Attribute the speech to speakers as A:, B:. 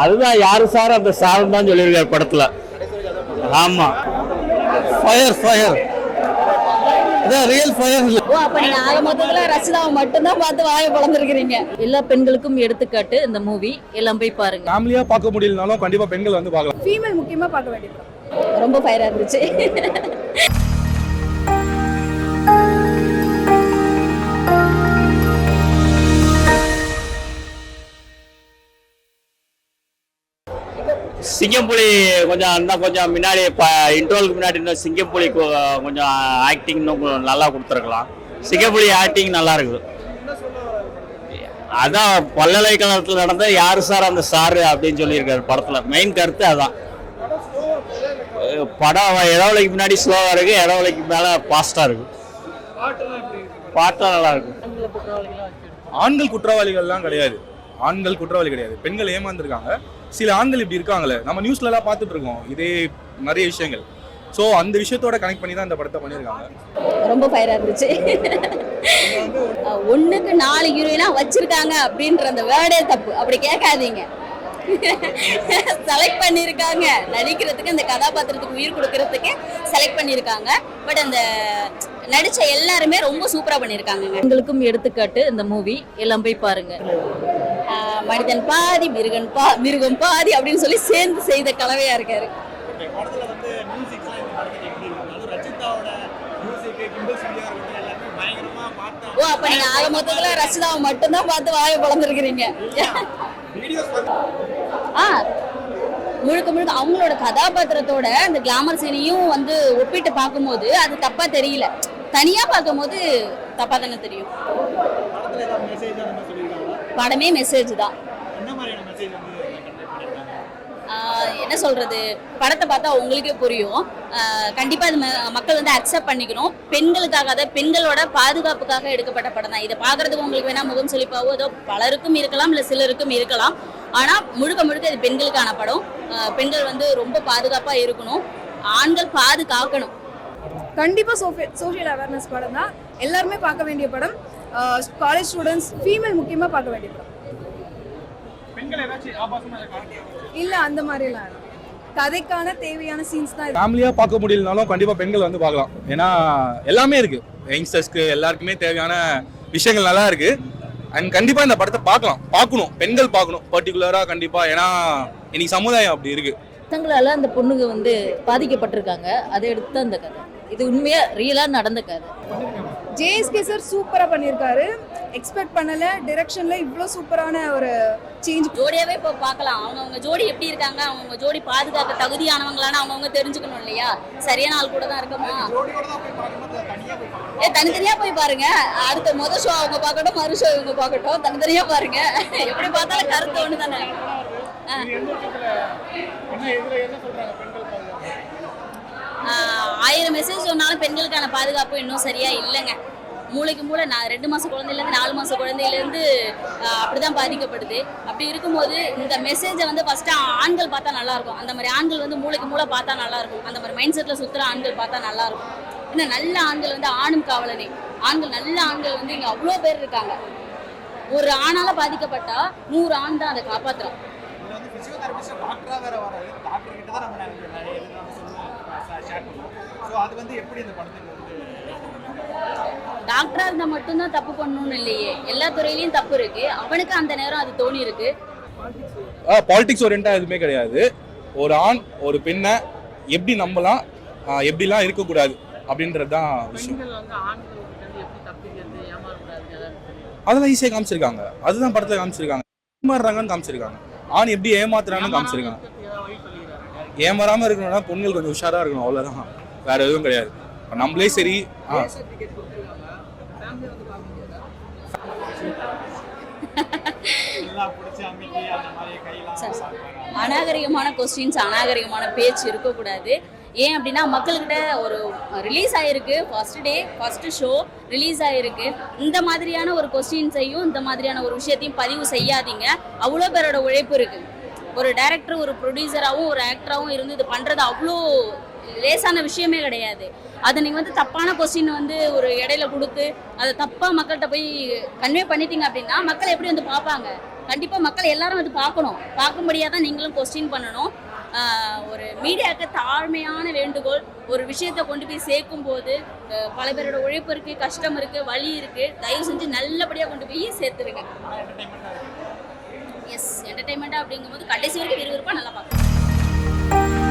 A: அதுதான் யாரு சார் அந்த சார் தான் சொல்லியிருக்காரு படத்துல. ஆமா, ஃபயர் ஃபயர் அதான் ரியல் ஃபயர்.
B: ஓ, அப்ப நீங்க ஆக மொத்தத்துல ரசிதாவை மட்டும்தான் பார்த்து வாயை பிளந்திருக்கிறீங்க. எல்லா பெண்களுக்கும் எடுத்துக்காட்டு இந்த மூவி, எல்லாம் போய் பாருங்க.
C: ஃபேமிலியா பார்க்க முடியலனாலும் கண்டிப்பா பெண்கள் வந்து பார்க்கலாம்.
D: ஃபீமேல் முக்கியமா பார்க்க வேண்டியது.
B: ரொம்ப ஃபயரா இருந்துச்சு.
A: சிங்கப்புலி கொஞ்சம் முன்னாடி இன்ட்ரோலுக்கு முன்னாடி இன்னும் சிங்கப்புலி கொஞ்சம் ஆக்டிங் இன்னும் நல்லா கொடுத்துருக்கலாம். சிங்கப்புலி ஆக்டிங் நல்லா இருக்குது. அதான் பல்கலைக்கழகத்தில் நடந்த யாரு சார் அந்த சாரு அப்படின்னு சொல்லியிருக்காரு படத்துல. மெயின் கருத்து அதான். படம் இடவலைக்கு முன்னாடி ஸ்லோவா இருக்கு, இடவலைக்கு மேல பாஸ்டா இருக்கு. பாட்டெல்லாம் நல்லா இருக்கு.
C: ஆண்கள் குற்றவாளிகள்லாம் கிடையாது, ஆண்கள் குற்றவாளி கிடையாது, பெண்கள் ஏமாந்துருக்காங்க. சில ஆண்கள் இப்படி இருக்காங்களே, நம்ம நியூஸ்ல எல்லாம் பார்த்துட்டு இருக்கோம் இதே நிறைய விஷயங்கள். ஸோ அந்த விஷயத்தோட கனெக்ட் பண்ணி தான் இந்த படத்தை பண்ணியிருக்காங்க.
B: ரொம்ப ஃபயரா இருந்துச்சு. 1க்கு 4 ஹீரோயினா வச்சிருக்காங்க அப்படின்ற அந்த வேர்டே தப்பு. அப்படி கேட்காதீங்க. செலக்ட் பண்ணியிருக்காங்க நடிக்கிறதுக்கு, அந்த கதாபாத்திரத்துக்கு உயிர் கொடுக்கறதுக்கு செலக்ட் பண்ணியிருக்காங்க. பட் அந்த நடிச்ச எல்லாருமே ரொம்ப சூப்பரா பண்ணியிருக்காங்க. எங்களுக்கும் எடுத்துக்காட்டு இந்த மூவி, எல்லாம் போய் பாருங்க. மனிதன் பாதி மிருகம் பாதி அப்படின்னு சொல்லி சேர்ந்து செய்த கலவையா இருக்காரு. ஓ, அப்ப நீங்க ஆக மொத்தத்துல ரசிதாவை மட்டும்தான் பார்த்து வாயை பிளந்திருக்கிறீங்க. முழுக்க முழுக்க அவங்களோட கதாபாத்திரத்தோட அந்த கிளாமர் சீனையும் வந்து ஒப்பிட்டு பார்க்கும்போது அது தப்பா தெரியல. தனியா பார்க்கும்போது தப்பா தானே தெரியும். படமே மெசேஜ் தான். என்ன சொல்றது, படத்தை பார்த்தா உங்களுக்கே புரியும். கண்டிப்பா இது மக்கள் வந்து அக்செப்ட் பண்ணிக்கணும். பெண்களுக்காக, அதாவது பெண்களோட பாதுகாப்புக்காக எடுக்கப்பட்ட படம் தான். இதை பாக்குறதுக்கு உங்களுக்கு வேணா முகம் சுளிப்பாவோ ஏதோ பலருக்கும் இருக்கலாம், இல்ல சிலருக்கும் இருக்கலாம். ஆனா முழுக்க முழுக்க இது பெண்களுக்கான படம். பெண்கள் வந்து ரொம்ப பாதுகாப்பா இருக்கணும், ஆண்கள் பாதுகாக்கணும்.
D: கண்டிப்பா சோஷியல் அவேர்னஸ் படம் தான், எல்லாருமே பார்க்க வேண்டிய படம். காலேஜ் ஸ்டூடெண்ட்ஸ், ஃபீமேல் முக்கியமா பார்க்க வேண்டிய படம். இல்ல அந்த மாதிரி எல்லாம் கதைக்கான தேவையான சீன்ஸ் தான்.
C: ஃபேமிலியா பார்க்க முடியலனாலும் கண்டிப்பா பெண்கள் வந்து பார்க்கலாம். ஏன்னா எல்லாமே இருக்கு, யங்ஸ்டர்ஸ்க்கு எல்லாருக்குமே தேவையான விஷயங்கள் நல்லா இருக்கு. அண்ட் கண்டிப்பா இந்த படத்தை பார்க்கணும், பெண்கள் பார்க்கணும் பர்டிகுலரா கண்டிப்பா. ஏன்னா இன்னைக்கு சமுதாயம் அப்படி இருக்கு.
B: தங்களால அந்த பொண்ணுங்க வந்து பாதிக்கப்பட்டிருக்காங்க, அதை எடுத்து அந்த கதை. இது உண்மையா ரியலா நடந்த கதை.
D: ஜேஎஸ்கே சார் சூப்பரா பண்ணியிருக்காரு. எக்ஸ்பெக்ட் பண்ணல டைரக்ஷன்ல இவ்வளோ சூப்பரான ஒரு சேஞ்ச்.
B: ஜோடியாவே இப்போ பார்க்கலாம். அவங்க ஜோடி எப்படி இருக்காங்க, அவங்க ஜோடி பாதுகாக்க தகுதியானவங்களான அவங்க தெரிஞ்சுக்கணும் இல்லையா? சரியான ஆள் கூட தான் இருக்கமா? தனித்தனியா போய் பாருங்க. அடுத்த முதல் ஷோ அவங்க பார்க்கட்டும், மறு ஷோ இவங்க பார்க்கட்டும். தனித்தனியா பாருங்க. எப்படி பார்த்தாலும் கருத்து ஒன்று தானே. 1000 மெசேஜ் சொன்னாலும் பெண்களுக்கான பாதுகாப்பு இன்னும் சரியா இல்லைங்க. மூளைக்கு மூளை 2 மாச குழந்தையிலேருந்து 4 மாச குழந்தையிலேருந்து அப்படிதான் பாதிக்கப்படுது. அப்படி இருக்கும்போது இந்த மெசேஜை வந்து ஃபர்ஸ்ட் ஆண்கள் பார்த்தா நல்லா இருக்கும். அந்த மாதிரி ஆண்கள் வந்து மூளைக்கு மூளை பார்த்தா நல்லா இருக்கும். அந்த மாதிரி மைண்ட் செட்ல சுத்துற ஆண்கள் பார்த்தா நல்லா இருக்கும். ஏன்னா நல்ல ஆண்கள் வந்து ஆணும் காவலனே. நல்ல ஆண்கள் வந்து இங்க அவ்வளோ பேர் இருக்காங்க. ஒரு ஆணால பாதிக்கப்பட்டா 100 ஆண் தான் அதை காப்பாற்றுறோம். டாக்டரா இருந்தா மட்டும்தான் தப்பு பண்ணணும்னு இல்லையே, எல்லா துறையிலயும் தப்பு இருக்கு. அவனுக்கு அந்த நேரம் அது தோணி இருக்கு.
C: பாலிடிக்ஸ் ஓரியண்டா எதுவுமே கிடையாது. ஒரு ஆண் ஒரு பெண்ணை எப்படி நம்பலாம், எப்படிலாம் இருக்கக்கூடாது அப்படின்றதுதான் விஷயம். அதெல்லாம் ஈஸியாக காமிச்சிருக்காங்க. அதுதான் படத்துல காமிச்சிருக்காங்க. ஏமாறுறாங்கன்னு காமிச்சிருக்காங்க. ஆண் எப்படி ஏமாத்துறான்னு காமிச்சிருக்காங்க. ஏமாறாம இருக்கணும்னா பொண்ணுகள் கொஞ்சம் உஷாரா இருக்கணும், அவ்வளவுதான், வேற எதுவும் கிடையாது. நம்மளே சரி.
B: அநாகரிகமான கொஸ்டின்ஸ், அநாகரிகமான பேச்சு இருக்கக்கூடாது. ஏன் அப்படின்னா மக்கள்கிட்ட ஒரு ரிலீஸ் ஆகிருக்கு, ஃபர்ஸ்ட் ஷோ ரிலீஸ் ஆகிருக்கு. இந்த மாதிரியான ஒரு கொஸ்டின்ஸையும் இந்த மாதிரியான ஒரு விஷயத்தையும் பதிவு செய்யாதீங்க. அவ்வளோ பேரோட உழைப்பு இருக்குது. ஒரு டைரக்டர், ஒரு ப்ரொடியூசராகவும் ஒரு ஆக்டராகவும் இருந்து இது பண்ணுறது அவ்வளோ லேசான விஷயமே கிடையாது. அதை நீங்கள் வந்து தப்பான கொஸ்டின் வந்து ஒரு இடையில கொடுத்து அதை தப்பாக மக்கள்கிட்ட போய் கன்வே பண்ணிட்டீங்க அப்படின்னா மக்கள் எப்படி வந்து பார்ப்பாங்க? கண்டிப்பா மக்கள் எல்லாரும் வந்து பார்க்கும்படியா தான் நீங்களும் கொஸ்டின் பண்ணணும். ஒரு மீடியாவுக்கு தாழ்மையான வேண்டுகோள், ஒரு விஷயத்தை கொண்டு போய் சேர்க்கும் போது பல பேரோட உழைப்பு இருக்கு, கஷ்டம் இருக்கு, வலி இருக்கு, தயவு செஞ்சு நல்லபடியா கொண்டு போய் சேர்த்துருங்க. எஸ், என்டர்டைன்மெண்டா அப்படிங்கும்போது கடைசி வரைக்கும் விறுவிறுப்பா நல்லா பார்க்கலாம்.